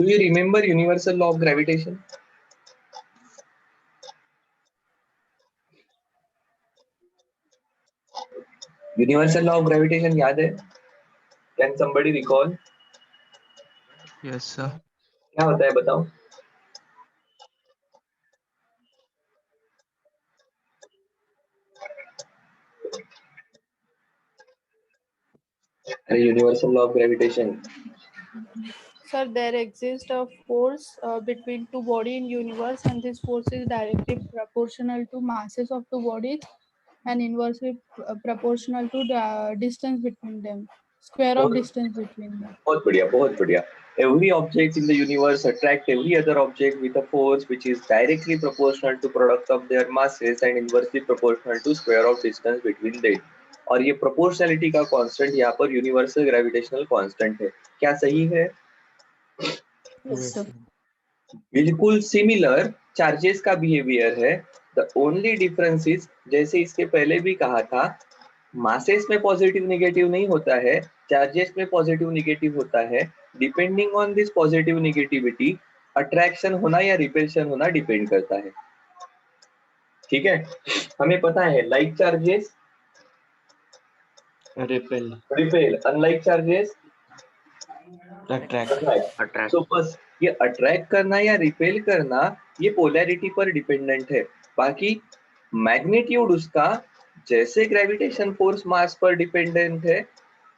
Do you remember universal law of gravitation? Universal law of gravitation याद है? Can somebody recall? Yes, sir. क्या होता है बताओ? अरे universal law of gravitation. Sir, there exists a force between two bodies in universe, and this force is directly proportional to masses of two bodies and inversely proportional to the distance between them, square of distance between them. बहुत बढ़िया, बहुत बढ़िया. Every object in the universe attract every other object with a force which is directly proportional to product of their masses and inversely proportional to square of distance between them. और ये proportionality का constant यहाँ पर universal gravitational constant है. क्या सही है? Yes, sir. बिल्कुल सिमिलर चार्जेस का बिहेवियर है. द ओनली डिफरेंस इज, जैसे इसके पहले भी कहा था, मासेस में पॉजिटिव नेगेटिव नहीं होता है, चार्जेस में पॉजिटिव नेगेटिव होता है. Depending on this positive negativity attraction होना या रिपल्शन होना डिपेंड करता है. ठीक है, हमें पता है like charges Repel. Repel, unlike charges Attract. Attract. तो बस ये अट्रैक्ट करना या रिपेल करना ये पोलैरिटी पर डिपेंडेंट है. बाकी मैग्नीट्यूड उसका जैसे ग्रेविटेशन फोर्स मास पर डिपेंडेंट है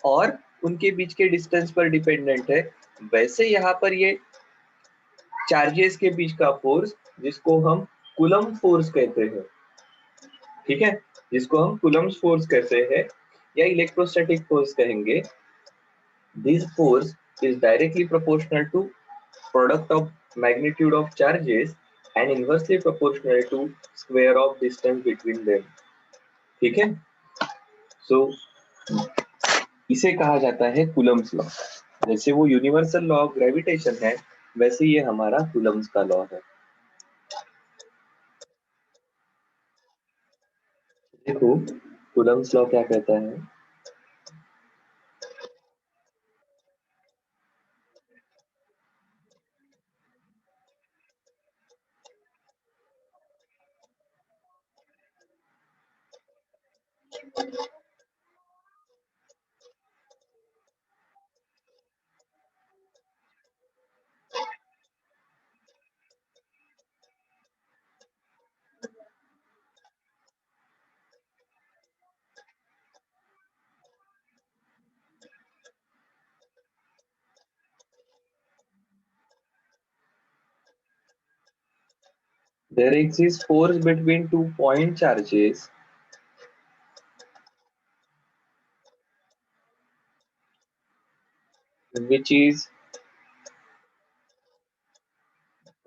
और उनके बीच के डिस्टेंस पर डिपेंडेंट है, वैसे यहाँ पर ये चार्जेस के बीच का फोर्स जिसको हम कूलम्ब फोर्स कहते हैं, ठीक है, जिसको हम कूलम्ब फोर्स कहते हैं या इलेक्ट्रोस्टैटिक फोर्स कहेंगे. This force is directly proportional to product of magnitude of charges and inversely proportional to square of distance between them. ठीक है, सो इसे कहा जाता है कूलम्ब्स लॉ. जैसे वो यूनिवर्सल लॉ ऑफ ग्रेविटेशन है, वैसे ये हमारा कूलम्ब्स का लॉ है. देखो कूलम्ब्स लॉ क्या कहता है. There exists force between two point charges which is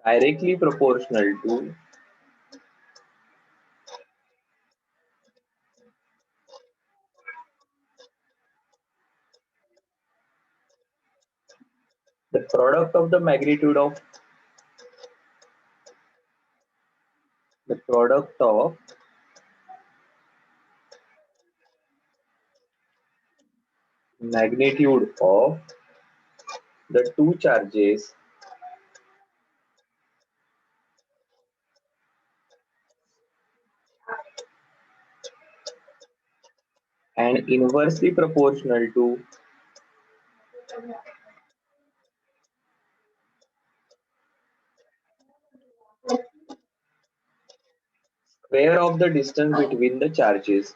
directly proportional to the product of the magnitude of magnitude of the two charges and inversely proportional to square of the distance between the charges.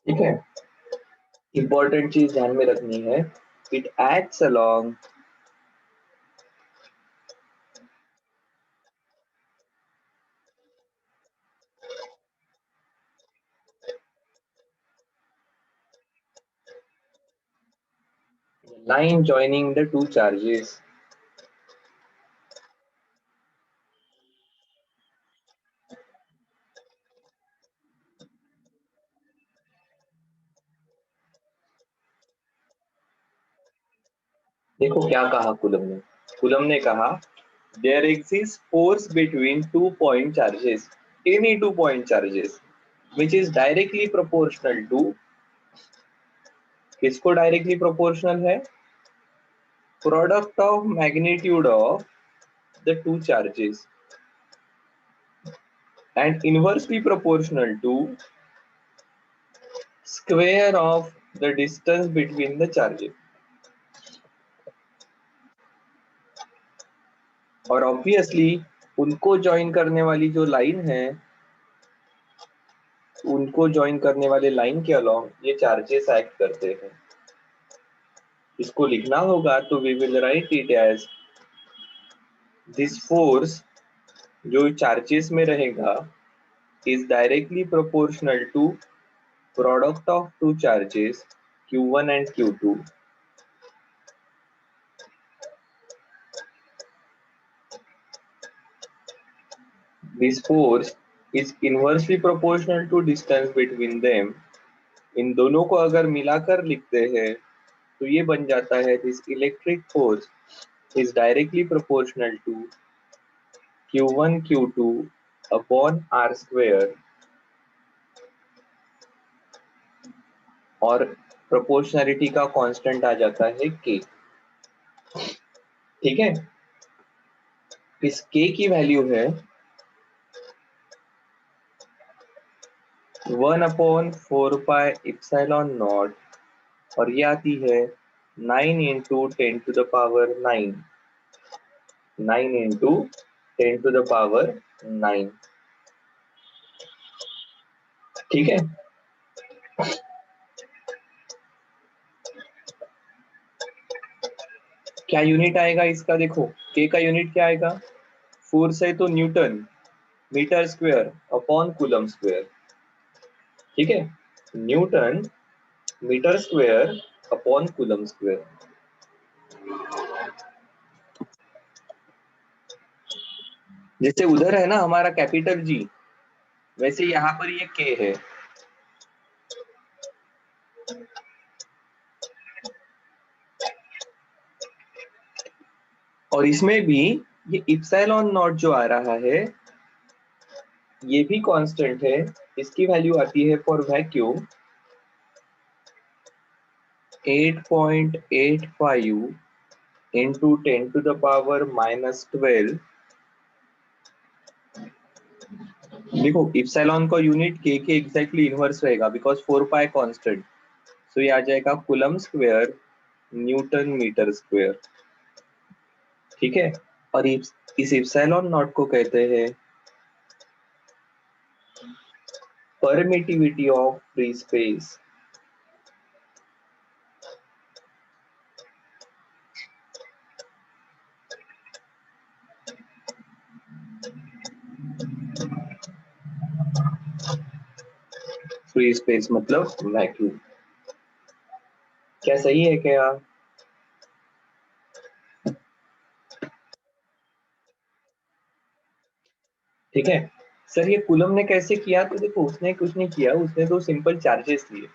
ठीक है, important चीज ध्यान में रखनी है, it acts along line joining the two charges. देखो क्या कहा कूलम ने कहा there exist force between 2 point charges, any 2 point charges which is directly proportional to, किसको डायरेक्टली प्रोपोर्शनल है, product of magnitude of the two charges and inversely proportional to square of the distance between the charges. और obviously उनको join करने वाली जो line है, उनको join करने वाले लाइन के अलॉन्ग ये चार्जेस एक्ट करते हैं। इसको लिखना होगा तो we will write it as this force जो चार्जेस में रहेगा is directly proportional to product of two charges Q1 and Q2 this force is inversely proportional to distance between them। इन दोनों को अगर मिलाकर लिखते हैं तो ये बन जाता है this electric force is directly proportional to Q1 Q2 upon R square, और प्रोपोर्शनलिटी का कांस्टेंट आ जाता है K। ठीक है, इस K की वैल्यू है 1/4πε0 और ये आती है 9 into 10 to the power 9, 9 into 10 to the power 9। ठीक है, क्या यूनिट आएगा इसका, देखो K का यूनिट क्या आएगा, फोर्स है तो newton meter square upon coulomb square. ठीक है, newton meter square upon coulomb square. जैसे उधर है ना हमारा कैपिटल G, वैसे यहाँ पर ये K है। और इसमें भी ये इप्सिलॉन नॉट जो आ रहा है ये भी कांस्टेंट है, इसकी वैल्यू आती है for vacuum 8.85 into 10 to the power -12। देखो इप्सिलॉन का यूनिट K के एग्जैक्टली इनवर्स रहेगा बिकॉज 4 पाई कांस्टेंट, सो ये आ जाएगा coulomb square newton meter square. ठीक है, और इस इप्सिलॉन नॉट को कहते हैं permittivity of free space. Free space मतलब वैक्यूम। क्या सही है क्या? ठीक है सर, ये कूलम ने कैसे किया, तो देखो उसने कुछ नहीं किया, उसने तो सिंपल चार्जेस लिए।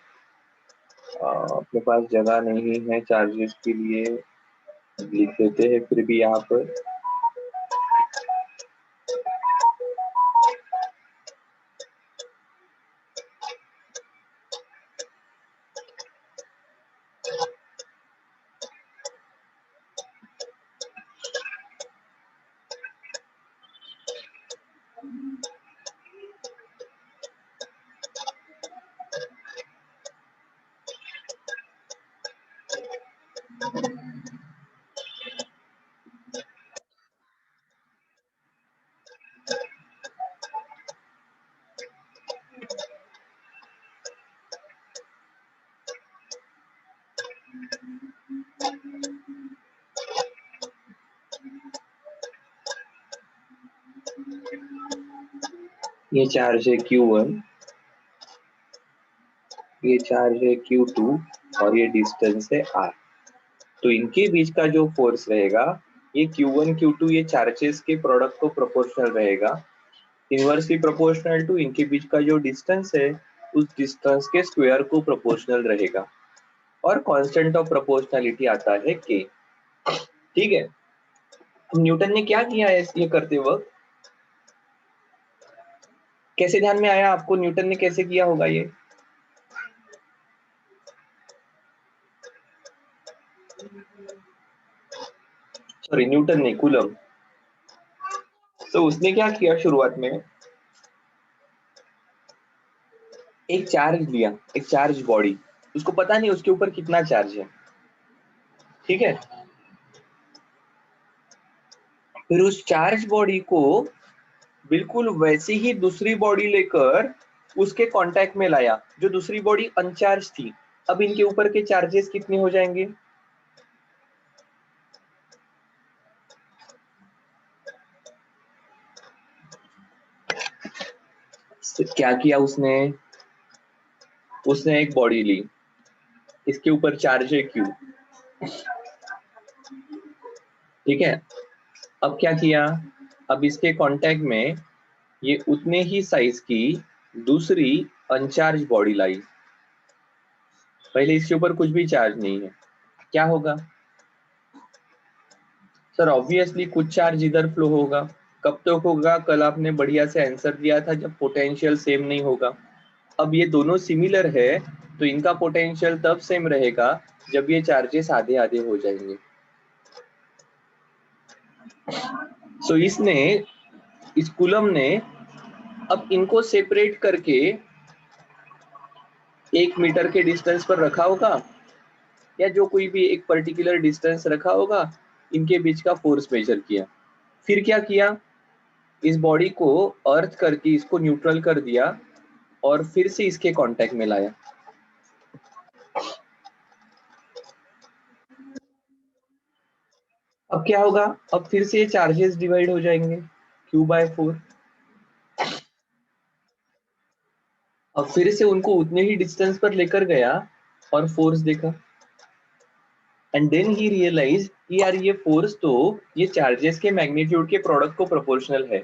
अपने पास जगह नहीं है चार्जेस के लिए, लिख देते हैं फिर भी यहाँ पर। ये चार्ज है Q1, ये चार्ज है Q2 और ये डिस्टेंस है R। तो इनके बीच का जो फोर्स रहेगा ये Q1 Q2 ये चार्जेस के प्रोडक्ट को प्रोपोर्शनल रहेगा, इनवर्सली प्रोपोर्शनल टू इनके बीच का जो डिस्टेंस है उस डिस्टेंस के स्क्वायर को प्रोपोर्शनल रहेगा, और कांस्टेंट ऑफ प्रोपोर्शनलिटी आता है K। ठीक है, न्यूटन ने क्या किया है ये करते वक्त? कैसे ध्यान में आया आपको न्यूटन ने कैसे किया होगा ये? सॉरी, न्यूटन नहीं, कूलम। तो उसने क्या किया शुरुआत में, एक चार्ज लिया, एक चार्ज बॉडी, उसको पता नहीं उसके ऊपर कितना चार्ज है, ठीक है। फिर उस चार्ज बॉडी को बिल्कुल वैसी ही दूसरी बॉडी लेकर उसके कांटेक्ट में लाया, जो दूसरी बॉडी अनचार्ज थी। अब इनके ऊपर के चार्जेस कितने हो जाएंगे? क्या किया उसने? उसने एक बॉडी ली, इसके ऊपर चार्ज है Q, ठीक है। अब क्या किया, अब इसके कांटेक्ट में ये उतने ही साइज की दूसरी अनचार्ज बॉडी लाई। पहले इसके ऊपर कुछ भी चार्ज नहीं है, क्या होगा सर? ऑब्वियसली कुछ चार्ज इधर फ्लो होगा। कब तक होगा? कल आपने बढ़िया से आंसर दिया था, जब पोटेंशियल सेम नहीं होगा। अब ये दोनों सिमिलर है तो इनका पोटेंशियल तब सेम रहेगा जब ये चार्जेस आधे आधे हो जाएंगे। सो इसने, इस कूलम ने अब इनको सेपरेट करके 1 मीटर के डिस्टेंस पर रखा होगा, या जो कोई भी एक पर्टिकुलर डिस्टेंस रखा होगा, इनके बीच का फोर्स मेजर किया। फिर क्या किया, इस बॉडी को अर्थ करके इसको न्यूट्रल कर दिया और फिर से इसके कांटेक्ट में लाया। अब क्या होगा, अब फिर से ये चार्जेस डिवाइड हो जाएंगे Q/4। अब फिर से उनको उतने ही डिस्टेंस पर लेकर गया और फोर्स देखा, एंड देन ही रियलाइज यार ये फोर्स तो ये चार्जेस के मैग्नीट्यूड के प्रोडक्ट को प्रोपोर्शनल है,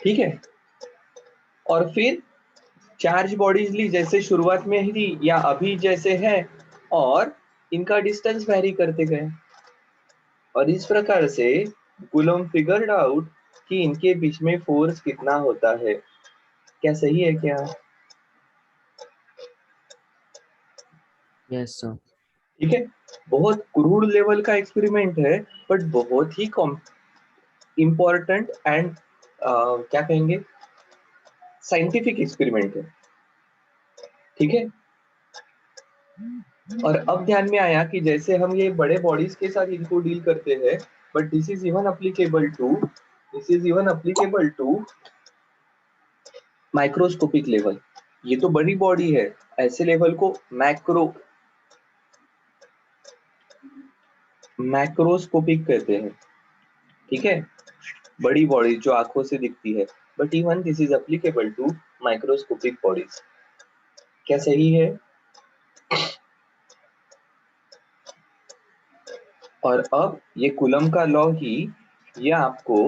ठीक है। और फिर चार्ज बॉडीज ली जैसे शुरुआत में ही या अभी जैसे है, और इनका डिस्टेंस वेरी करते गए, और इस प्रकार से कूलम फिगर्ड आउट कि इनके बीच में फोर्स कितना होता है। क्या सही है क्या? Yes sir. ठीक है, बहुत क्रूड लेवल का एक्सपेरिमेंट है, बट बहुत ही इम्पोर्टेंट एंड क्या कहेंगे, साइंटिफिक एक्सपेरिमेंट है, ठीक है। और अब ध्यान में आया कि जैसे हम ये बड़े बॉडीज के साथ इनको डील करते हैं, but this is even applicable to microscopic level. ये तो बड़ी बॉडी है, ऐसे लेवल को मैक्रोस्कोपिक कहते हैं, ठीक है। बड़ी बॉडी जो आंखों से दिखती है, but even this is applicable to microscopic bodies. क्या सही है? और अब ये कूलम का लॉ ही ये आपको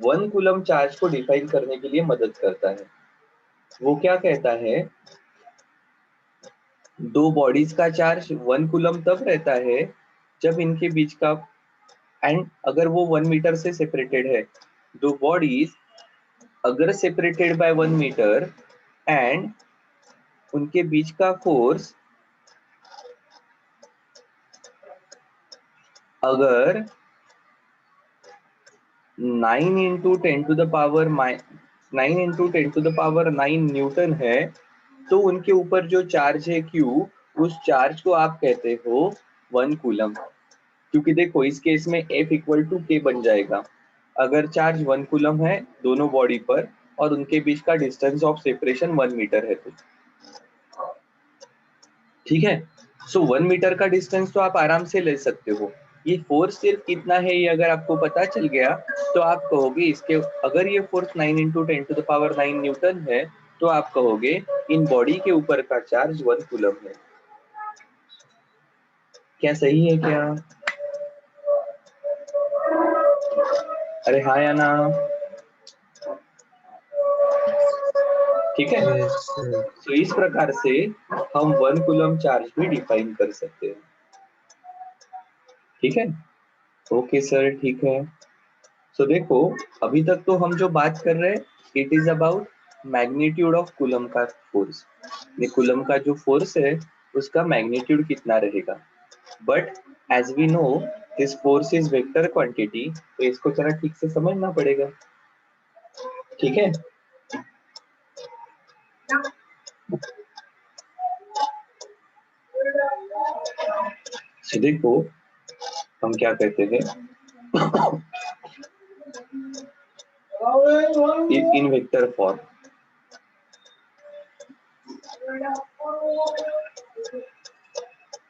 1 कूलम चार्ज को डिफाइन करने के लिए मदद करता है। वो क्या कहता है, दो बॉडीज का चार्ज 1 कूलम तब रहता है जब इनके बीच का, एंड अगर वो 1 मीटर से सेपरेटेड है, दो बॉडीज अगर सेपरेटेड बाय 1 मीटर एंड उनके बीच का फोर्स अगर 9 into 10 to the power 9 newton है, तो उनके ऊपर जो चार्ज है Q, उस चार्ज को आप कहते हो 1 कूलम। क्योंकि देखो इस केस में F इक्वल टू K बन जाएगा, अगर चार्ज 1 कूलम है दोनों बॉडी पर और उनके बीच का डिस्टेंस ऑफ सेपरेशन 1 मीटर है तो, ठीक है। सो 1 मीटर का डिस्टेंस तो आप आराम से ले सकते हो। ये फोर्स सिर्फ कितना है ये अगर आपको पता चल गया तो आप कहोगे इसके, अगर ये force 9 into 10 to the power 9 newton है, तो आप कहोगे इन बॉडी के ऊपर का चार्ज 1 कूलम है। क्या सही है क्या? अरे हाँ या ना? ठीक है, यस सर। तो इस प्रकार से हम 1 कूलम चार्ज भी डिफाइन कर सकते हैं, ठीक है, ओके सर, ठीक है। सो देखो, अभी तक तो हम जो बात कर रहे हैं, it is about magnitude of coulomb का फोर्स। ये कूलम का जो फोर्स है उसका मैग्नीट्यूड कितना रहेगा। But as we know this force is vector quantity, तो इसको जरा ठीक से समझना पड़ेगा। ठीक है, so देखो हम क्या कहते हैं इन वेक्टर फॉर्म।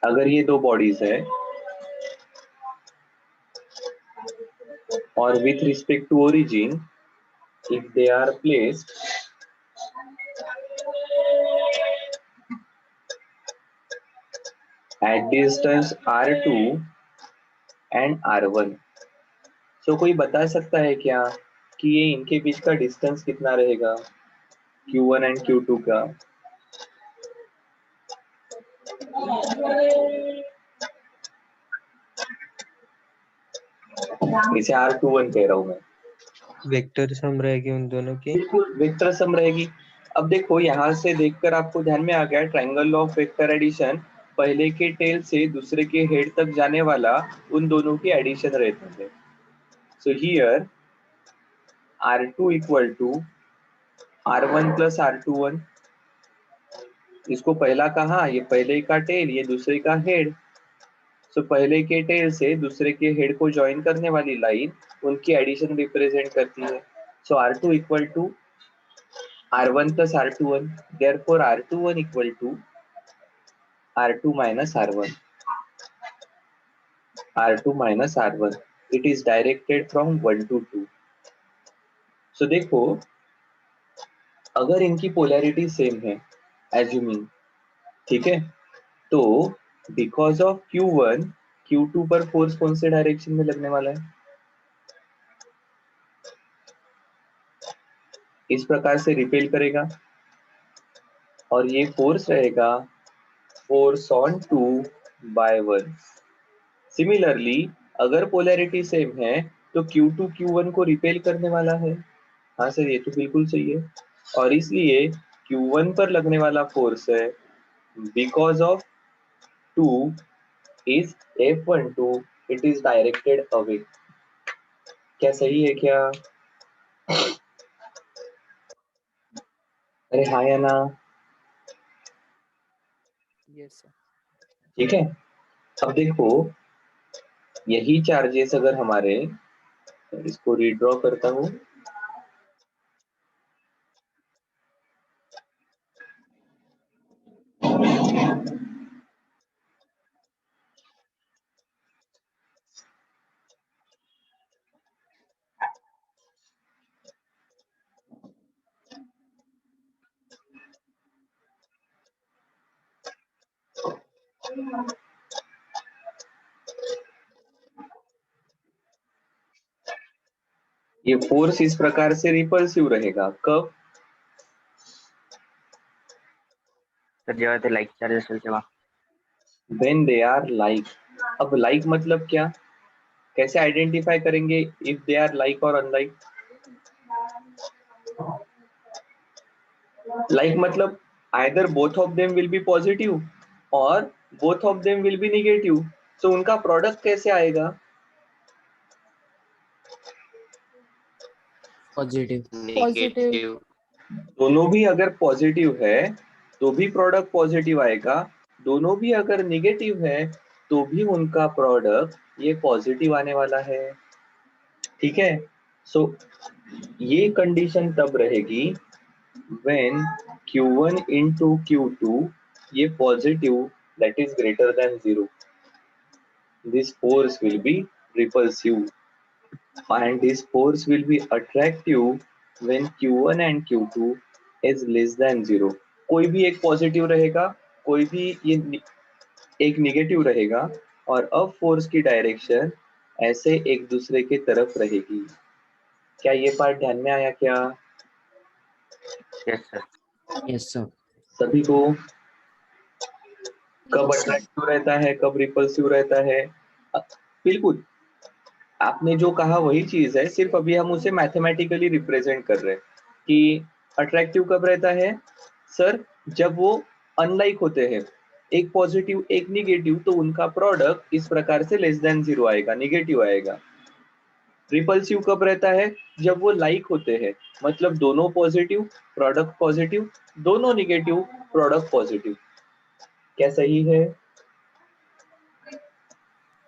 अगर ये दो बॉडीज है और with respect to origin, if they are placed at distance r2 and r1, so कोई बता सकता है क्या कि ये इनके बीच का डिस्टेंस कितना रहेगा, q1 एंड q2 का? इसे r21 कह रहा हूं मैं। वेक्टर सम रहेगी उन दोनों की। बिल्कुल वेक्टर सम रहेगी। अब देखो यहाँ से देखकर आपको ध्यान में आ गया, ट्रायंगल ऑफ वेक्टर एडिशन, पहले के टेल से दूसरे के हेड तक जाने वाला उन दोनों की एडिशन रहता है। So here r2 equal to r1 plus r21, इसको पहला कहा, ये पहले का टेल, ये दूसरे का हेड। सो पहले के टेल से दूसरे के हेड को ज्वाइन करने वाली लाइन उनकी एडिशन रिप्रेजेंट करती है। So r2 equal to r1 plus r21, therefore r21 equal to r2 minus r1, r2 minus r1, it is directed from 1 to 2। so देखो, अगर इनकी पोलैरिटी सेम है एज्यूमिंग, ठीक है, तो बिकॉज ऑफ q1 q2 पर फोर्स कौन से डायरेक्शन में लगने वाला है, इस प्रकार से रिपेल करेगा और ये फोर्स रहेगा फोर्स ऑन 2 बाय 1। सिमिलरली अगर पोलैरिटी सेम है तो Q2 Q1 को रिपेल करने वाला है। हाँ सर, ये तो बिल्कुल सही है। और इसलिए Q1 पर लगने वाला फोर्स है because of 2 is F12, it is directed away. क्या सही है क्या? अरे हाँ या ना? Yes sir. ठीक है, अब देखो यही चार्जेस अगर हमारे, इसको रीड्रॉ करता हूँ, ये फोर्स इस प्रकार से रिपल्सिव रहेगा कब, तर जेव्हा ते लाईक चार्ज असेल तेव्हा। when they are like। अब like मतलब क्या, कैसे आइडेंटिफाई करेंगे इफ दे आर लाइक और अनलाइक? लाइक मतलब either both of them will be positive और both of them will be negative, तो उनका प्रोडक्ट कैसे आएगा? पॉजिटिव। निगेटिव्ह। दोनों भी अगर पॉजिटिव है तो भी प्रोडक्ट पॉजिटिव आएगा, दोनों भी अगर नेगेटिव है तो भी उनका प्रोडक्ट ये पॉजिटिव आने वाला है। ठीक है, सो ये कंडीशन तब रहेगी when q1 into q2 ये positive, that is greater than 0, this force will be repulsive and this force will be attractive when q1 and q2 is less than 0। कोई भी एक पॉजिटिव रहेगा, कोई भी ये एक निगेटिव रहेगा और अब फोर्स की डायरेक्शन ऐसे एक दूसरे के तरफ रहेगी। क्या ये पार्ट ध्यान में आया क्या यस सर। Yes sir. सभी को? कब Yes, sir. अट्रैक्टिव रहता है, कब रिपल्सिव रहता है? बिल्कुल, आपने जो कहा वही चीज है, सिर्फ अभी हम उसे मैथमेटिकली रिप्रेजेंट कर रहे हैं कि अट्रैक्टिव कब रहता है सर, जब वो अनलाइक होते हैं, एक पॉजिटिव एक निगेटिव, तो उनका प्रोडक्ट इस प्रकार से लेस देन 0 आएगा, निगेटिव आएगा। रिपल्सिव कब रहता है, जब वो लाइक होते हैं, मतलब दोनों पॉजिटिव प्रोडक्ट पॉजिटिव, दोनों निगेटिव प्रोडक्ट पॉजिटिव। क्या सही है?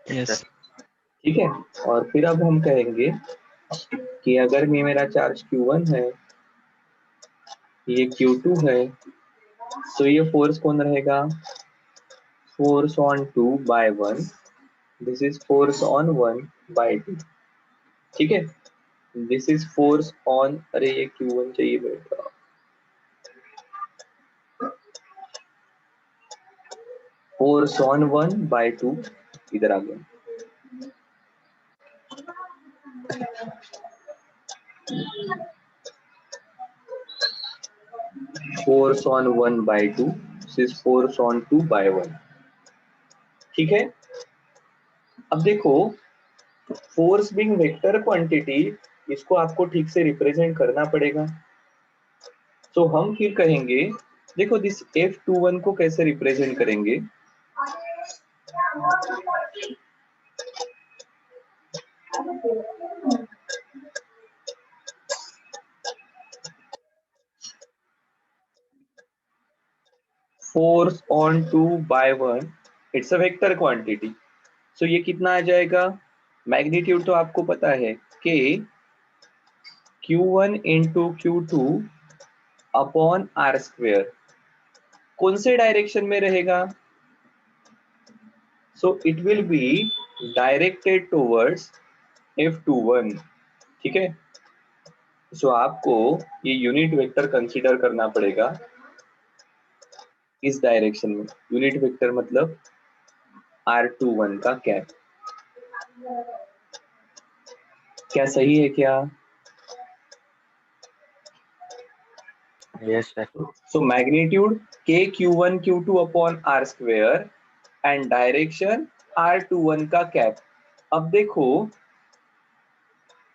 यस। ठीक है। और फिर अब हम कहेंगे कि अगर ये मेरा चार्ज Q1 है, ये Q2 है, तो ये फोर्स कौन रहेगा? Force on 2 by 1, this is force on 1 by 2। ठीक है, दिस इज फोर्स ऑन, अरे ये Q1 चाहिए बेटा, फोर्स ऑन 1 बाय 2, इधर आ गया। Force on 1 by 2, this is force on 2 by 1। ठीक है, अब देखो, फोर्स बीइंग वेक्टर क्वांटिटी, इसको आपको ठीक से रिप्रेजेंट करना पड़ेगा। तो हम फिर कहेंगे, देखो दिस F21 को कैसे रिप्रेजेंट करेंगे? Force on 2 by 1, it's a vector quantity. So ये कितना आ जाएगा? मैग्नीट्यूड तो आपको पता है कि Q1 into Q2 upon R square. कौन से डायरेक्शन में रहेगा? So it will be directed towards F21। ठीक है, सो आपको ये यूनिट वेक्टर कंसीडर करना पड़ेगा इस डायरेक्शन में। यूनिट वेक्टर मतलब R21 का कैप। क्या सही है क्या? Yes sir. So magnitude K Q1 Q2 upon R square and direction R21 का कैप। अब देखो,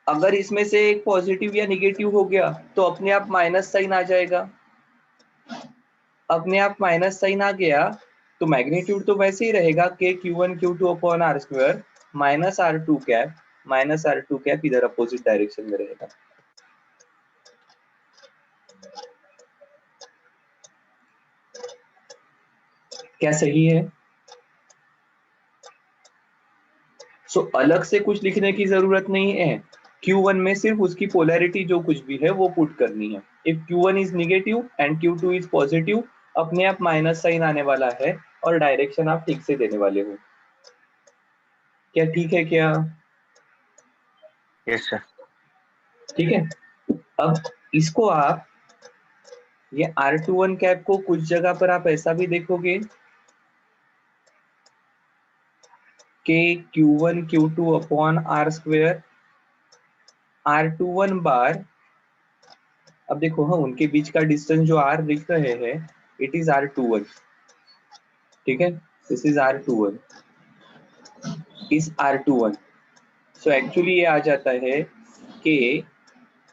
अगर इसमें से एक पॉजिटिव या निगेटिव हो गया तो अपने आप माइनस साइन आ जाएगा। अपने आप माइनस साइन आ गया तो मैग्नीट्यूड तो वैसे ही रहेगा K Q1 Q2 upon R square minus R2 cap, minus R2 cap इधर अपोजिट डायरेक्शन में रहेगा। क्या सही है? सो अलग से कुछ लिखने की जरूरत नहीं है। Q1 में सिर्फ उसकी पोलैरिटी जो कुछ भी है वो पुट करनी है। If Q1 is negative and Q2 is positive, अपने आप माइनस साइन आने वाला है और डायरेक्शन आप ठीक से देने वाले हो। क्या ठीक है क्या? Yes sir. ठीक है, अब इसको आप, ये R21 कैप को कुछ जगह पर आप ऐसा भी देखोगे कि Q1 Q2 upon R square R21 बार। अब देखो, हाँ, उनके बीच का डिस्टेंस जो R लिख रहे हैं, इट इज R21। ठीक है, this is R21, is R21। So actually ये आ जाता है कि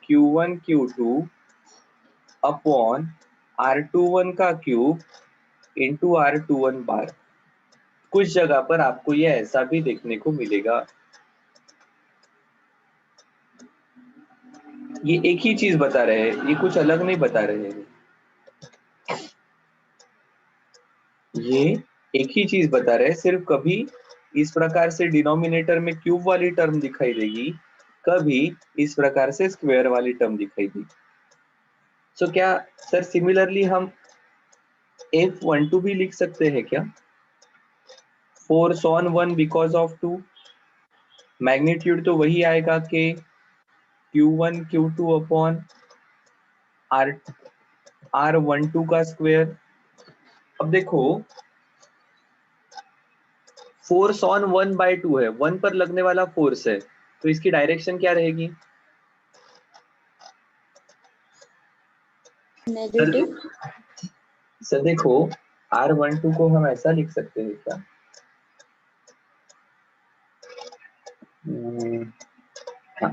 Q1 Q2 अपॉन R21 का क्यूब इंटू R21 बार। कुछ जगह पर आपको ये ऐसा भी देखने को मिलेगा। ये एक ही चीज बता रहे हैं, ये कुछ अलग नहीं बता रहे हैं। ये एक ही चीज बता रहे हैं, सिर्फ कभी इस प्रकार से डिनोमिनेटर में क्यूब वाली टर्म दिखाई देगी, कभी इस प्रकार से स्क्वायर वाली टर्म दिखाई देगी। सो क्या सर सिमिलरली हम F12 भी लिख सकते हैं क्या? Force on 1 because of 2, magnitude तो वही आएगा कि Q1 Q2 अपॉन R12 का स्क्वायर। अब देखो, फोर्स ऑन 1 बाय 2 है, 1 पर लगने वाला फोर्स है, तो इसकी डायरेक्शन क्या रहेगी? नेगेटिव। सर देखो, R12 को हम ऐसा लिख सकते हैं क्या? हाँ,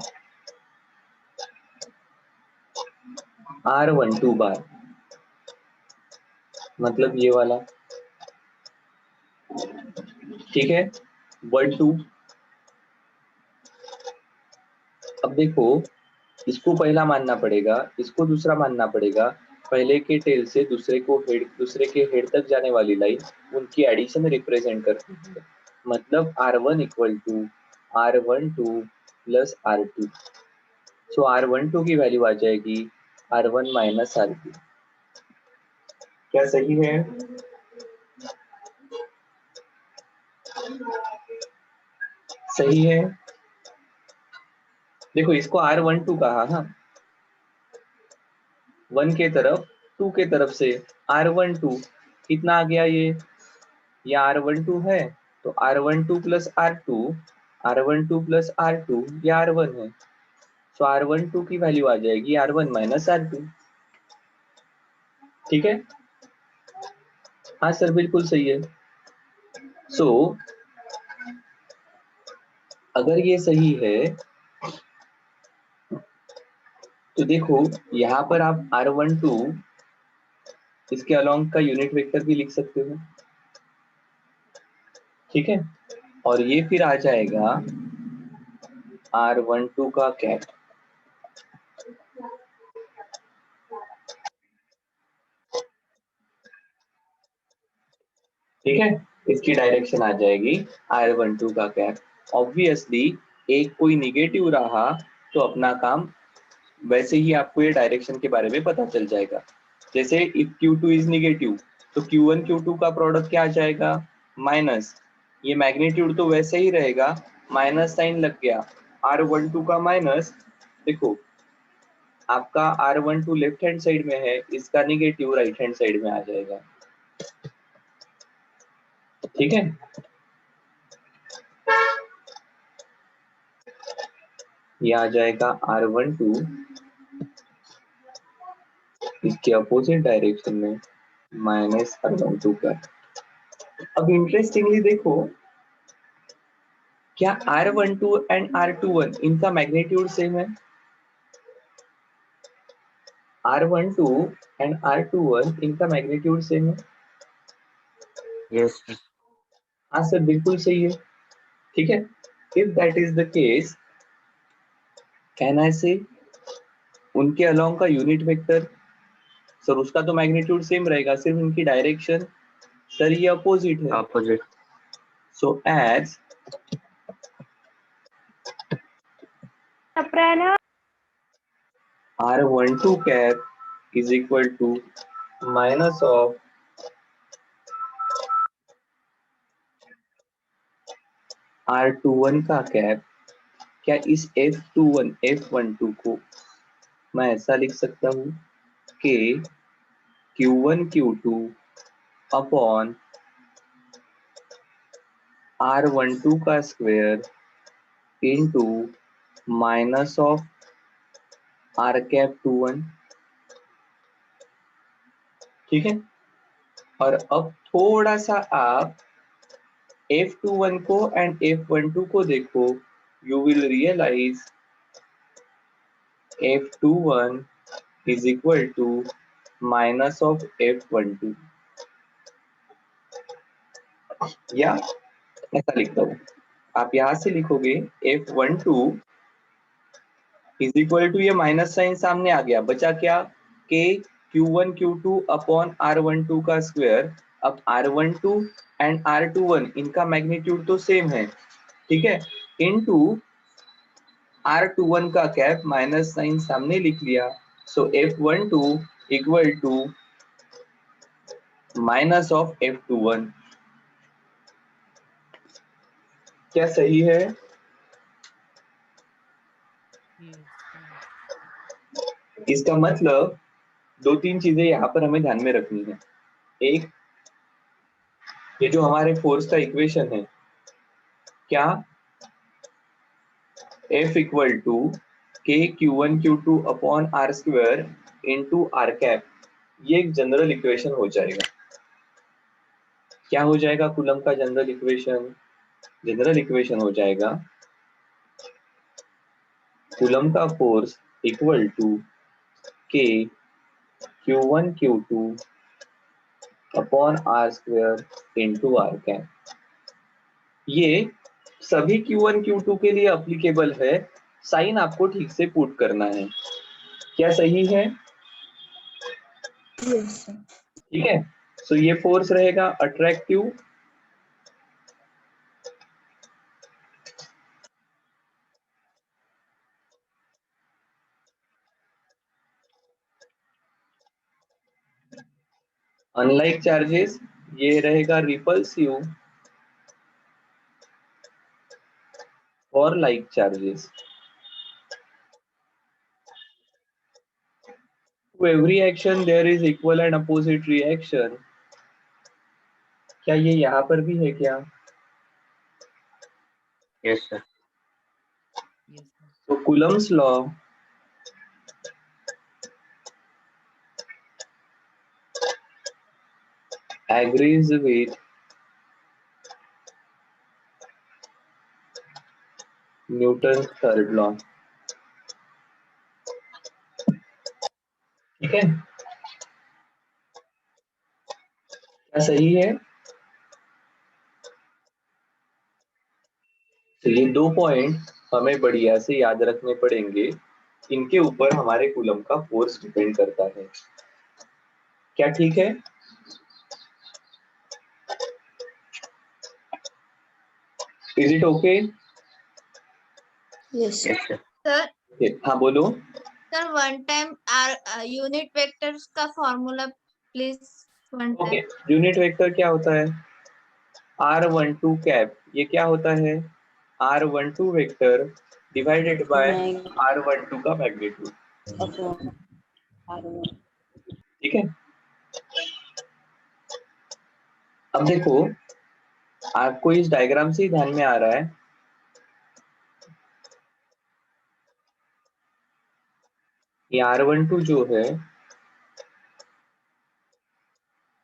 R12 बार मतलब ये वाला, ठीक है। वर्ड 2, अब देखो इसको पहला मानना पड़ेगा, इसको दूसरा मानना पड़ेगा। पहले के टेल से दूसरे के हेड तक जाने वाली लाइन उनकी एडिशन रिप्रेजेंट करती है। मतलब R1 equal to R12 plus R2। So R12 की वैल्यू आ जाएगी R1 माइनस R2। क्या सही है? सही है। देखो इसको R12 कहा ना, 1 के तरफ 2 के तरफ से R12 कितना आ गया ये R12 है, तो R12 plus R2, R12 plus R2 ये R1 है। सो R12 की वैल्यू आ जाएगी R1 माइनस R2। ठीक है, हाँ सर बिल्कुल सही है। सो अगर ये सही है तो देखो यहाँ पर आप R12 इसके अलोंग का यूनिट वेक्टर भी लिख सकते हो, ठीक है। और ये फिर आ जाएगा R12 का कैप, ठीक है। इसकी डायरेक्शन आ जाएगी R12 का कैप। ऑब्वियसली एक कोई निगेटिव रहा तो अपना काम वैसे ही आपको ये डायरेक्शन के बारे में पता चल जाएगा। जैसे इफ Q2 इज निगेटिव तो Q1 Q2 का प्रोडक्ट क्या आ जाएगा, माइनस। ये मैग्नीट्यूड तो वैसे ही रहेगा, माइनस साइन लग गया, R12 का माइनस। देखो आपका R12 लेफ्ट हैंड साइड में है, इसका निगेटिव राइट हैंड साइड में आ जाएगा, ठीक है। ये आ जाएगा R12 इसके अपोजिट डायरेक्शन में माइनस R12 का। अब इंटरेस्टिंगली देखो, क्या R12 एंड R21 इनका मैग्नीट्यूड सेम है? R12 एंड R21 इनका मैग्नीट्यूड सेम है? Yes. हाँ सर बिल्कुल सही है, ठीक है। If that is the case can I से उनके अलोंग का यूनिट वेक्टर, सर उसका तो मैग्नीट्यूड सेम रहेगा, सिर्फ उनकी डायरेक्शन सर ये अपोजिट है। Opposite. So as R12 cap is equal to minus of R21 का कैप, क्या इस F12 को मैं ऐसा लिख सकता हूँ कि Q1 Q2 अपॉन R12 का square into minus of R cap 21, ठीक है। और अब थोड़ा सा आप F21 को एंड F12 को देखो, you will realise F21 is equal to minus of F12, या ऐसा लिखता हूँ, आप यहां से लिखोगे F12 is equal to, ये माइनस साइन सामने आ गया, बचा क्या K Q1 Q2 upon R12 का स्क्वायर। अब R12 एंड R21 इनका मैग्नीट्यूड तो सेम है, ठीक है, इनटू R21 का कैप, माइनस साइन सामने लिख लिया। So F12 equal to minus of F21। क्या सही है? इसका मतलब दो तीन चीजें यहाँ पर हमें ध्यान में रखनी है। एक, ये जो हमारे फोर्स का इक्वेशन है, क्या F equal to k Q1 Q2 upon R square into R cap, ये एक जनरल इक्वेशन हो जाएगा। क्या हो जाएगा कूलम का जनरल इक्वेशन? जनरल इक्वेशन हो जाएगा कूलम का force equal to k Q1 Q2 upon r square into are cap. ये सभी Q1 Q2 के लिए अप्लीकेबल है, साइन आपको ठीक से पुट करना है। क्या सही है? Yes, sir. ठीक है, सो ये फोर्स रहेगा अट्रैक्टिव, अनलाइक चार्जेस ये रहेगा रिपल्सिव और like charges. To every action there is equal and opposite reaction। क्या ये यहाँ पर भी है क्या? Yes, sir. Yes, sir. तो Coulomb's law agrees with Newton third law. ठीक है, क्या सही है? तो ये 2 पॉइंट हमें बढ़िया से याद रखने पड़ेंगे, इनके ऊपर हमारे कूलम का फोर्स डिपेंड करता है। क्या ठीक है? Is it okay? Yes, sir. Yes, sir. Sir हाँ बोलो। Sir one time unit vectors का formula please one okay, time. Unit vector क्या होता है? R12 कैप, ये क्या होता है? R12 vector divided by R12 का मैग्नीट्यूड। ठीक है, अब देखो आपको इस डायग्राम से ही ध्यान में आ रहा है, ये R12 जो है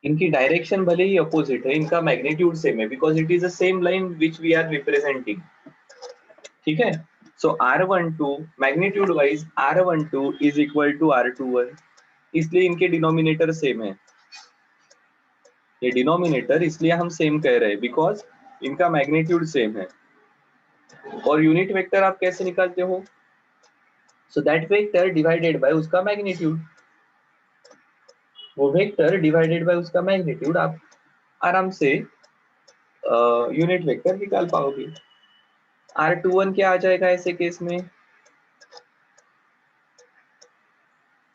इनकी डायरेक्शन भले ही अपोजिट है, इनका मैग्नीट्यूड सेम है, because it is the same line which we are representing. ठीक है, so R12 magnitude wise R12 is equal to R21, इसलिए इनके डिनोमिनेटर सेम है। ये डिनोमिनेटर इसलिए हम सेम कह रहे हैं बिकॉज इनका मैग्नीट्यूड सेम है। और यूनिट वेक्टर आप कैसे निकालते हो? So that vector divided by उसका मैग्नीट्यूड, वो वेक्टर डिवाइडेड बाय उसका मैग्नीट्यूड आप आराम से यूनिट वेक्टर निकाल पाओगे। R21 क्या आ जाएगा ऐसे केस में?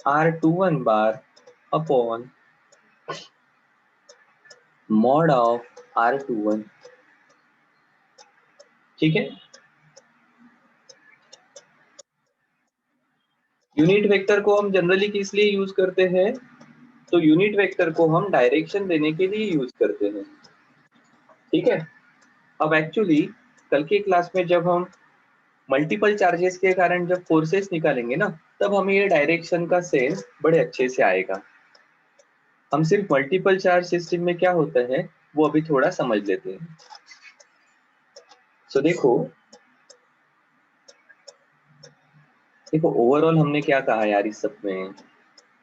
R21 bar upon mod of R21। ठीक है, यूनिट वेक्टर को हम जनरली किस लिए यूज करते हैं? तो यूनिट वेक्टर को हम डायरेक्शन देने के लिए यूज करते हैं। ठीक है, अब एक्चुअली कल के क्लास में जब हम मल्टीपल चार्जेस के कारण जब फोर्सेस निकालेंगे ना, तब हमें ये डायरेक्शन का सेंस बड़े अच्छे से आएगा। हम सिर्फ मल्टीपल चार्ज सिस्टम में क्या होता है वो अभी थोड़ा समझ लेते हैं। सो देखो ओवरऑल हमने क्या कहा यार इस सब में?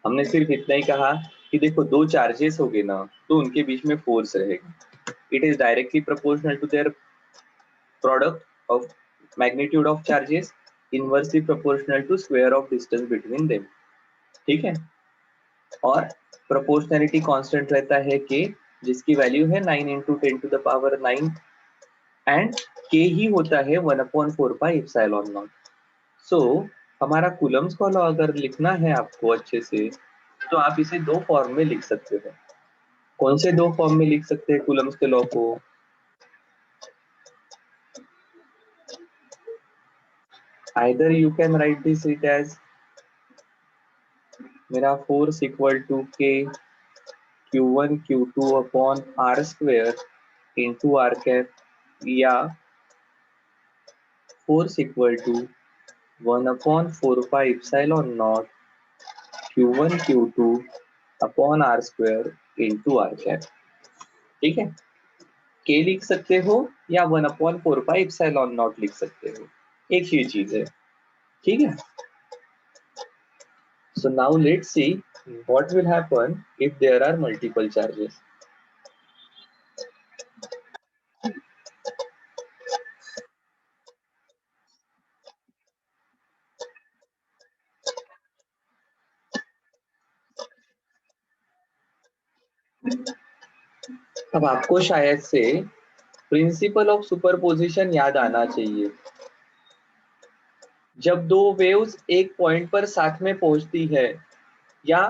हमने सिर्फ इतना ही कहा कि देखो दो चार्जेस हो गए ना, तो उनके बीच में फोर्स रहेगा। It is directly proportional to their product of magnitude of charges, inversely proportional to square of distance between them. ठीक है, और प्रोपोर्शनैलिटी कांस्टेंट रहता है के, जिसकी वैल्यू है 9 into 10 to the power 9 and k ही होता है 1/4 पाई एप्सिलॉन नॉट। सो हमारा कूलम्स का लॉ अगर लिखना है आपको अच्छे से, तो आप इसे दो फॉर्म में लिख सकते हो। कौन से दो फॉर्म में लिख सकते हैं कूलम्स के लॉ को? Either you can write this it as मेरा force equal to k Q1 Q2 upon R square into are cap, या force equal to 1/4 pi epsilon naught Q1 Q2 upon R square into are cap. ठीक है, के लिख सकते हो या 1/4 pi epsilon not लिख सकते हो, एक ही चीज है। ठीक है. So now let's see what will happen if there are multiple charges. अब आपको शायद से प्रिंसिपल ऑफ सुपरपोजिशन याद आना चाहिए. जब दो वेव्स एक पॉइंट पर साथ में पहुंचती है या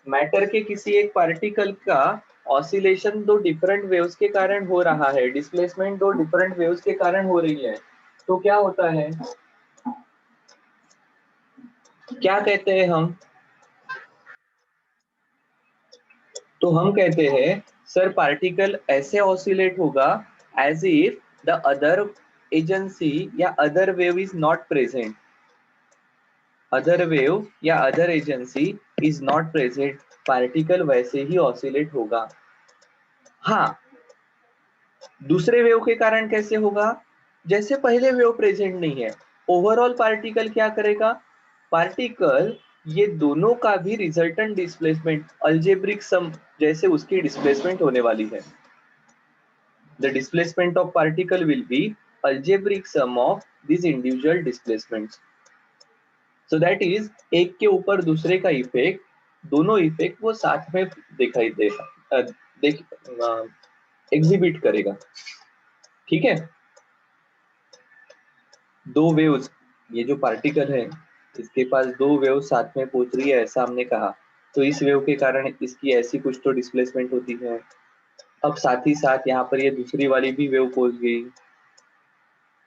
मैटर के किसी एक पार्टिकल का ऑसिलेशन दो डिफरेंट वेव्स के कारण हो रहा है, डिस्प्लेसमेंट दो डिफरेंट वेव्स के कारण हो रही है, तो क्या होता है, क्या कहते हैं हम? तो हम कहते हैं सर पार्टिकल ऐसे ऑसिलेट होगा as if the other agency या other wave is not present. Other wave या other agency is not present, particle वैसे ही ऑसिलेट होगा. हाँ, दूसरे वेव के कारण कैसे होगा? जैसे पहले वेव प्रेजेंट नहीं है, ओवरऑल पार्टिकल क्या करेगा? पार्टिकल ये दोनों का भी रिजल्टेंट डिस्प्लेसमेंट अलजेब्रिक सम जैसे उसकी डिस्प्लेसमेंट होने वाली है. The displacement of particle will be algebraic sum of these individual displacements. So that is एक के ऊपर दूसरे का इफेक्ट, दोनों इफेक्ट वो साथ में दिखाई देगा, एग्जिबिट करेगा. ठीक है. दो वेव्स, ये जो पार्टिकल है इसके पास दो वेव साथ में पहुंच रही है ऐसा हमने कहा, तो इस वेव के कारण इसकी ऐसी कुछ तो डिस्प्लेसमेंट होती है. अब साथ ही साथ यहाँ पर ये दूसरी वाली भी वेव पहुंच गई,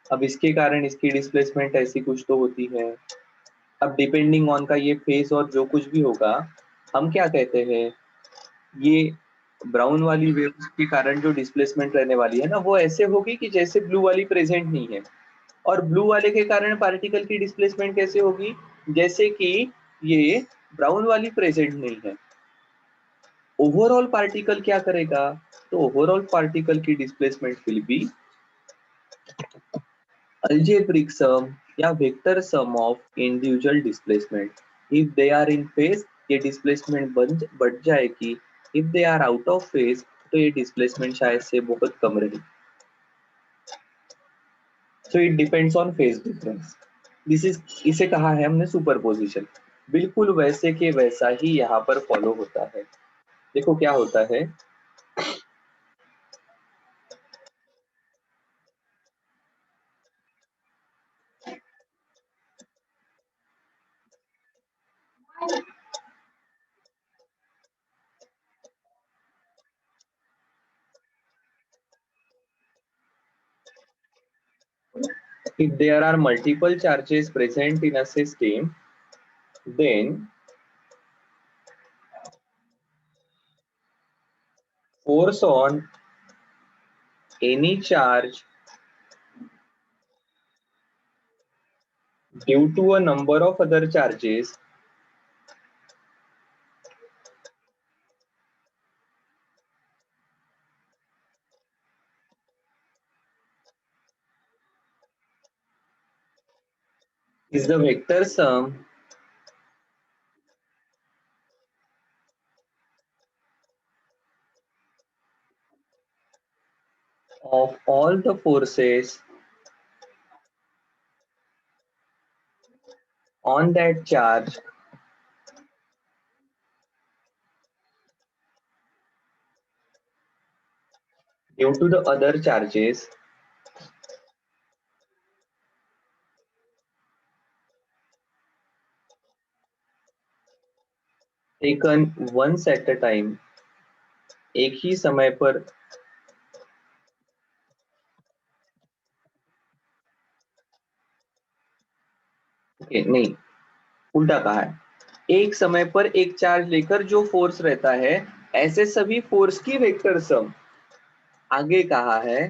अब इसके कारण इसकी डिस्प्लेसमेंट ऐसी कुछ तो होती है. अब डिपेंडिंग ऑन का ये फेस और जो कुछ भी होगा, हम क्या कहते हैं, ये ब्राउन वाली वेव के कारण जो डिस्प्लेसमेंट रहने वाली है ना, वो ऐसे होगी कि जैसे ब्लू वाली प्रेजेंट नहीं है. और ब्लू वाले के कारण पार्टिकल की डिस्प्लेसमेंट कैसे होगी, जैसे कि ये ब्राउन वाली प्रेजेंट नहीं है. ओवरऑल पार्टिकल क्या करेगा? तो ओवरऑल पार्टिकल की displacement will be algebraic sum या vector sum of individual displacement. If they are in phase ये डिस्प्लेसमेंट बढ़ जाएगी, if they are out of phase तो ये डिस्प्लेसमेंट शायद से बहुत कम रहेगी. So it depends on phase difference. This is, इसे कहा है हमने सुपरपोजिशन. बिल्कुल वैसे के वैसा ही यहाँ पर फॉलो होता है. देखो क्या होता है, if there are multiple charges present in a system, then force on any charge due to a number of other charges is the vector sum of all the forces on that charge due to the other charges taken once at a time, एक ही समय पर नहीं, उल्टा कहा है, एक समय पर एक चार्ज लेकर जो फोर्स रहता है ऐसे सभी फोर्स की वेक्टर सम. आगे कहा है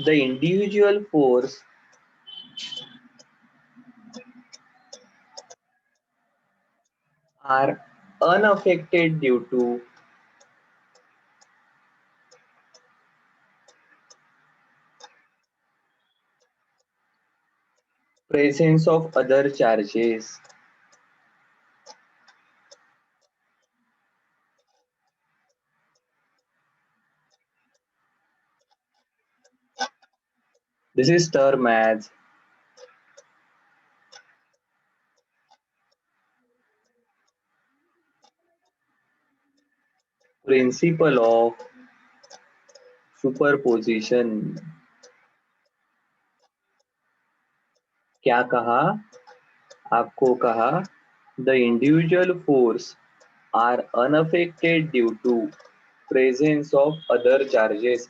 the individual force are unaffected due to presence of other charges. This is term as principle of superposition. क्या कहा? आपको कहा the individual force are unaffected due to presence of other charges.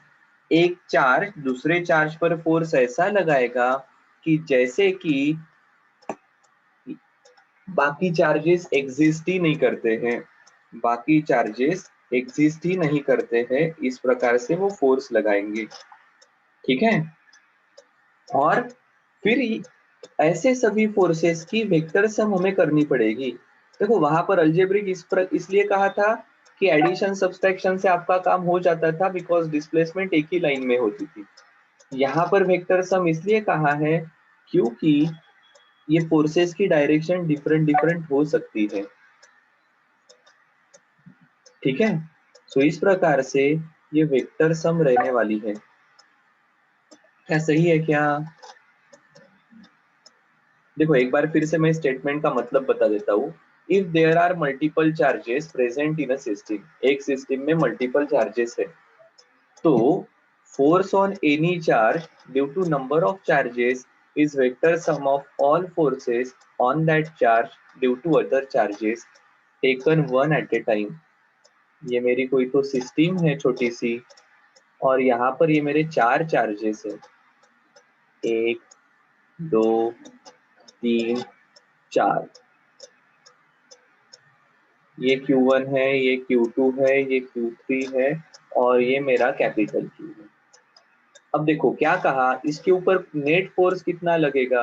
एक charge दूसरे charge पर force ऐसा लगाएगा कि जैसे कि बाकी चार्जेस एग्जिस्ट ही नहीं करते हैं, बाकी चार्जेस एग्जिस्ट ही नहीं करते हैं, इस प्रकार से वो फोर्स लगाएंगे। ठीक है, और फिर ऐसे सभी फोर्सेस की वेक्टर सम हमें करनी पड़ेगी। देखो वहां पर अलजेब्रिक इसलिए कहा था कि एडिशन सब्सट्रैक्शन से आपका काम हो जाता था बिकॉज डिस्प्लेसमेंट एक ही लाइन में होती थी। यहाँ पर वेक्टर सम इसलिए कहा है क्योंकि ये फोर्सेस की डायरेक्शन डिफरेंट हो सकती है। ठीक है, सो इस प्रकार से ये वेक्टर सम रहने वाली है। क्या सही है क्या? देखो एक बार फिर से मैं स्टेटमेंट का मतलब बता देता हूँ। If there are multiple charges present in a system, एक सिस्टम में मल्टीपल चार्जेस है, तो force on any charge due to number of charges is vector sum of all forces on that charge due to other charges taken one at a time. ये मेरी कोई तो system है छोटी सी, और यहाँ पर ये मेरे चार चार्जेस है, 1 2 3 4। ये Q1 है, ये Q2 है, ये Q3 है, और ये मेरा कैपिटल Q है। अब देखो क्या कहा, इसके ऊपर नेट फोर्स कितना लगेगा?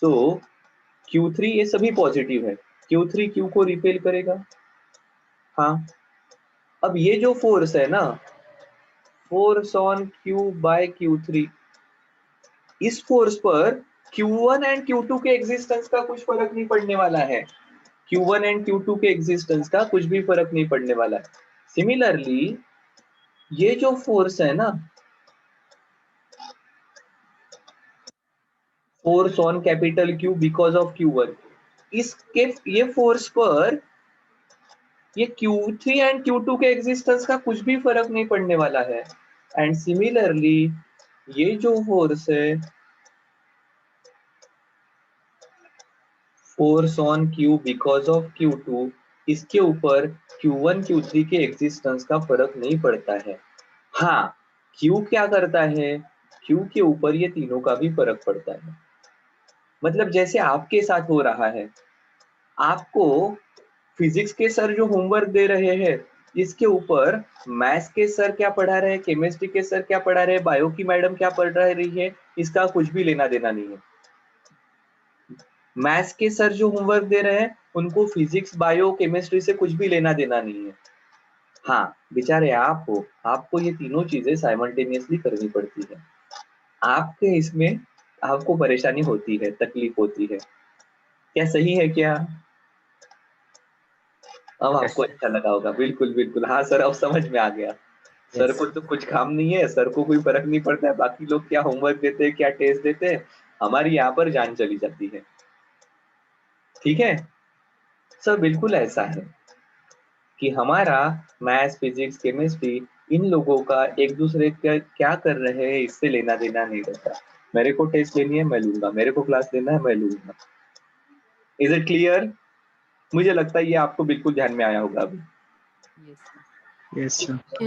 सो Q3 ये सभी पॉजिटिव है, Q3 Q को रिपेल करेगा। हाँ, अब ये जो फोर्स है ना, force on Q bye Q3, इस फोर्स पर Q1 एंड Q2 के एग्जिस्टेंस का कुछ फर्क नहीं पड़ने वाला है। Q1 एंड Q2 के एग्जिस्टेंस का कुछ भी फर्क नहीं पड़ने वाला है। सिमिलरली ये जो फोर्स है ना, force on capital Q because of Q1, इसके ये फोर्स पर ये Q3 एंड Q2 के एग्जिस्टेंस का कुछ भी फर्क नहीं पड़ने वाला है। एंड सिमिलरली ये जो फोर्स है, force on Q because of Q2, इसके ऊपर Q1 Q3 के एग्जिस्टेंस का फर्क नहीं पड़ता है। हाँ, Q क्या करता है, Q के ऊपर ये तीनों का भी फर्क पड़ता है। मतलब जैसे आपके साथ हो रहा है, आपको फिजिक्स के सर जो होमवर्क दे रहे हैं, इसके ऊपर मैथ्स के सर क्या पढ़ा रहे हैं, केमिस्ट्री के सर क्या पढ़ा रहे हैं, बायो की मैडम क्या पढ़ रही है, इसका कुछ भी लेना देना नहीं है। मैथ्स के सर जो होमवर्क दे रहे हैं, उनको फिजिक्स बायो केमिस्ट्री से कुछ भी लेना देना नहीं है। हाँ, बेचारे आपको ये तीनों चीजें साइमल्टेनियसली करनी पड़ती है। आपके इसमें आपको परेशानी होती है, तकलीफ होती है। क्या सही है क्या? अब आपको अच्छा लगा होगा। बिल्कुल बिल्कुल, हाँ सर अब समझ में आ गया। सर को तो कुछ काम नहीं है, सर को कोई फर्क नहीं पड़ता है बाकी लोग क्या होमवर्क देते हैं, क्या टेस्ट देते हैं, हमारी यहाँ पर जान चली जाती है। ठीक है सर, बिल्कुल ऐसा है कि हमारा मैथ्स फिजिक्स केमिस्ट्री, इन लोगों का एक दूसरे का क्या कर रहे हैं इससे लेना देना नहीं रहता। मेरे को टेस्ट लेनी है मैं लूंगा, मेरे को क्लास लेना है मैं लूंगा। Is it clear? मुझे लगता है ये आपको बिल्कुल ध्यान में आया होगा अभी। Yes, sir. Yes, sir.